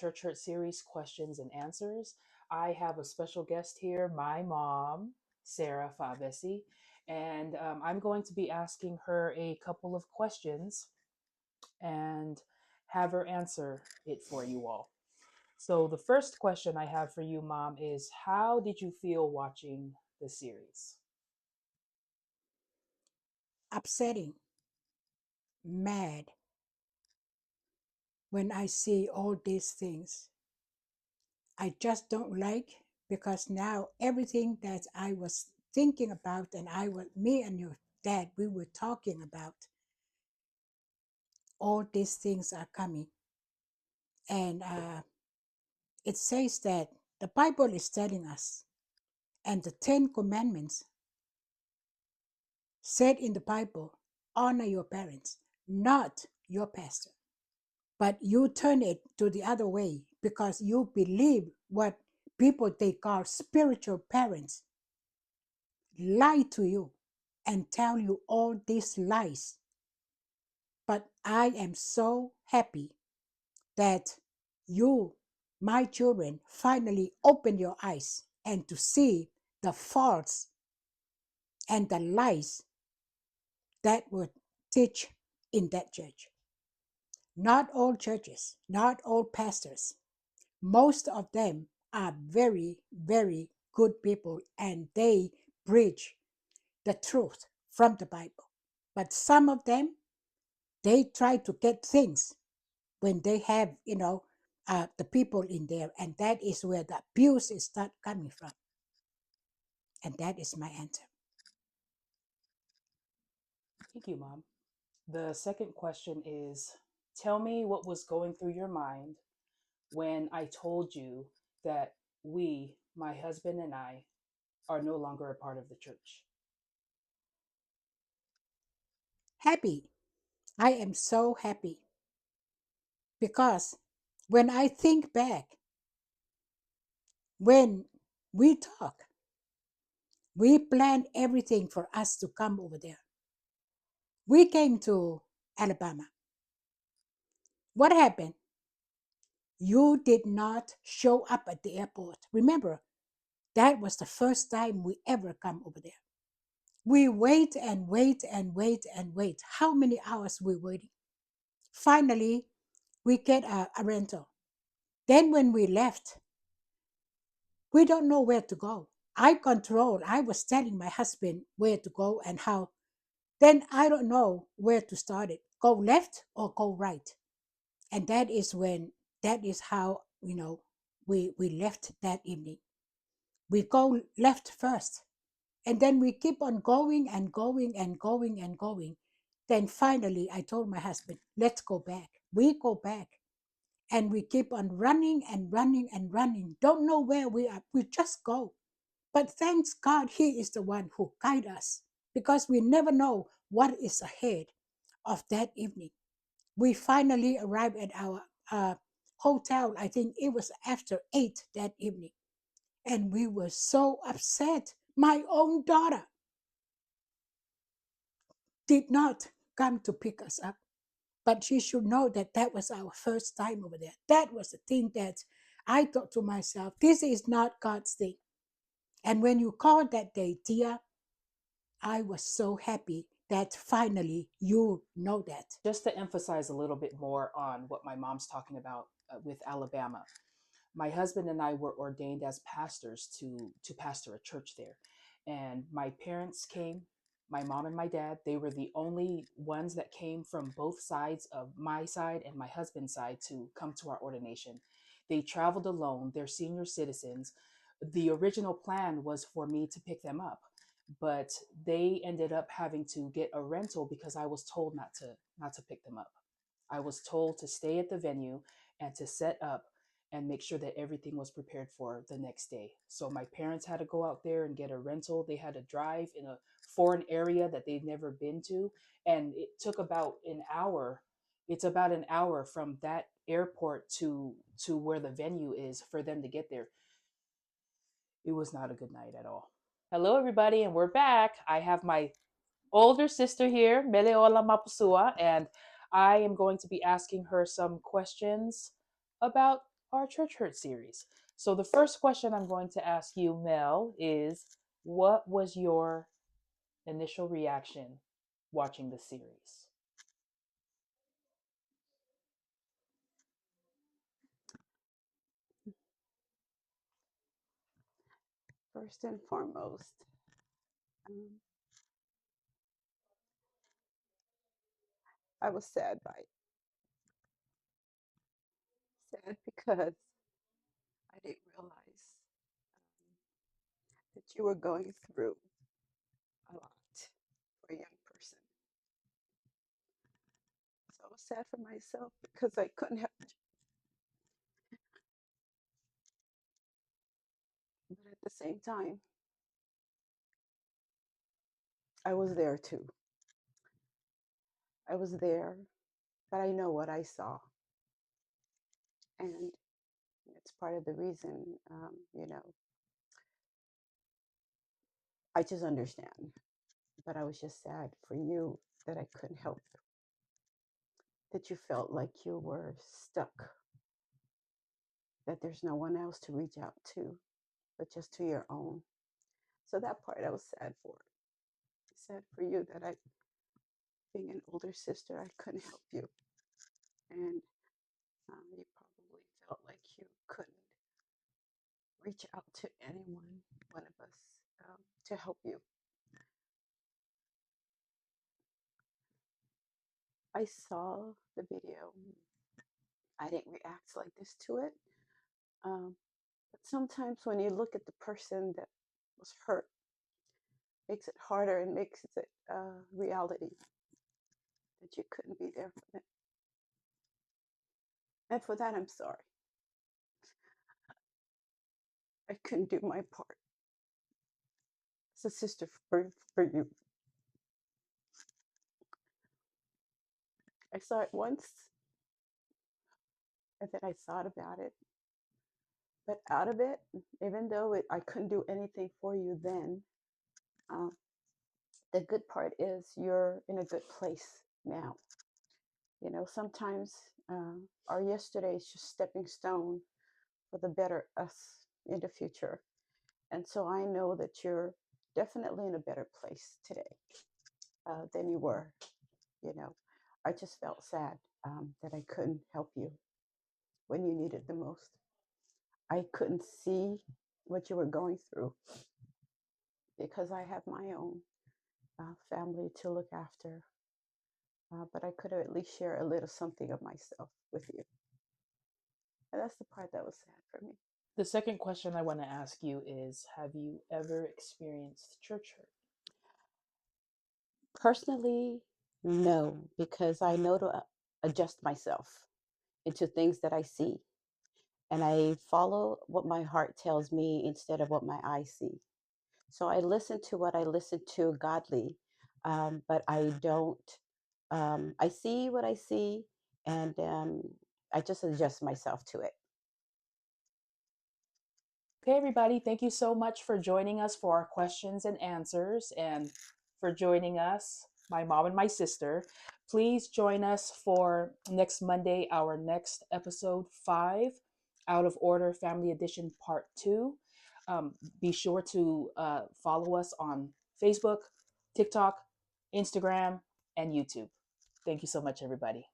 Church Hurt series, Questions and Answers. I have a special guest here, my mom, Sarah Faavesi, and I'm going to be asking her a couple of questions and have her answer it for you all. So, the first question I have for you, Mom, is how did you feel watching the series? Upsetting, mad when I see all these things. I just don't like because now everything that I was thinking about and me and your dad, we were talking about, all these things are coming. And it says that the Bible is telling us, and the 10 Commandments said in the Bible, honor your parents, not your pastor. But you turn it to the other way because you believe what people they call spiritual parents lie to you and tell you all these lies. But I am so happy that you, my children, finally open your eyes and to see the faults and the lies that would teach in that church. Not all churches, not all pastors, most of them are very, very good people and they preach the truth from the Bible. But some of them, they try to get things when they have, the people in there. And that is where the abuse is start coming from. And that is my answer. Thank you, Mom. The second question is tell me what was going through your mind when I told you that we, my husband and I, are no longer a part of the church. Happy. I am so happy because when I think back, when we talk, we planned everything for us to come over there. We came to Alabama. What happened? You did not show up at the airport. Remember, that was the first time we ever come over there. We wait and wait and wait and wait. How many hours we waiting? Finally, we get a rental. Then when we left, we don't know where to go. I was telling my husband where to go and how. Then I don't know where to start it. Go left or go right. And that is how, we left that evening. We go left first. And then we keep on going and going and going and going. Then finally, I told my husband, let's go back. We go back and we keep on running and running and running. Don't know where we are. We just go. But thanks God, He is the one who guides us because we never know what is ahead of that evening. We finally arrived at our hotel. I think it was after 8 that evening. And we were so upset. My own daughter did not come to pick us up. But she should know that that was our first time over there. That was the thing that I thought to myself, this is not God's thing. And when you called that day, Tia, I was so happy that finally you know that. Just to emphasize a little bit more on what my mom's talking about with Alabama, my husband and I were ordained as pastors to pastor a church there. And my parents came, my mom and my dad, they were the only ones that came from both sides of my side and my husband's side to come to our ordination. They traveled alone, they're senior citizens. The original plan was for me to pick them up, but they ended up having to get a rental because I was told not to pick them up. I was told to stay at the venue and to set up and make sure that everything was prepared for the next day. So my parents had to go out there and get a rental. They had to drive in a foreign area that they'd never been to. And it took about an hour. It's about an hour from that airport to where the venue is for them to get there. It was not a good night at all. Hello, everybody, and we're back. I have my older sister here, Meleola Mapuilesua, and I am going to be asking her some questions about our Church Hurt series. So, the first question I'm going to ask you, Mel, is what was your initial reaction watching the series? First and foremost, um, I was sad by it. Sad because I didn't realize that you were going through a lot for a young person. So I was sad for myself because I couldn't help you. But at the same time, I was there too. I was there, but I know what I saw. And it's part of the reason, I just understand. But I was just sad for you that I couldn't help you, that you felt like you were stuck, that there's no one else to reach out to, but just to your own. So that part I was sad for. Sad for you that I, being an older sister, I couldn't help you. And you probably felt like you couldn't reach out to anyone, one of us, to help you. I saw the video. I didn't react like this to it. But sometimes when you look at the person that was hurt, makes it harder and makes it reality that you couldn't be there for them. And for that, I'm sorry. I couldn't do my part as a sister for you. I saw it once, and then I thought about it. But out of it, even though I couldn't do anything for you then, um, the good part is you're in a good place now. You know, sometimes our yesterday is just stepping stone for the better us in the future. And so I know that you're definitely in a better place today than you were. You know, I just felt sad that I couldn't help you when you needed the most. I couldn't see what you were going through because I have my own family to look after. But I could at least share a little something of myself with you. And that's the part that was sad for me. The second question I want to ask you is have you ever experienced church hurt? Personally, no, because I know to adjust myself into things that I see. And I follow what my heart tells me instead of what my eyes see. So I listen to what I listen to godly, but I don't, I see what I see, and I just adjust myself to it. Okay, everybody, thank you so much for joining us for our questions and answers and for joining us, my mom and my sister. Please join us for next Monday, our next episode 5, Out of Order Family Edition Part 2. Be sure to follow us on Facebook, TikTok, Instagram, and YouTube. Thank you so much, everybody.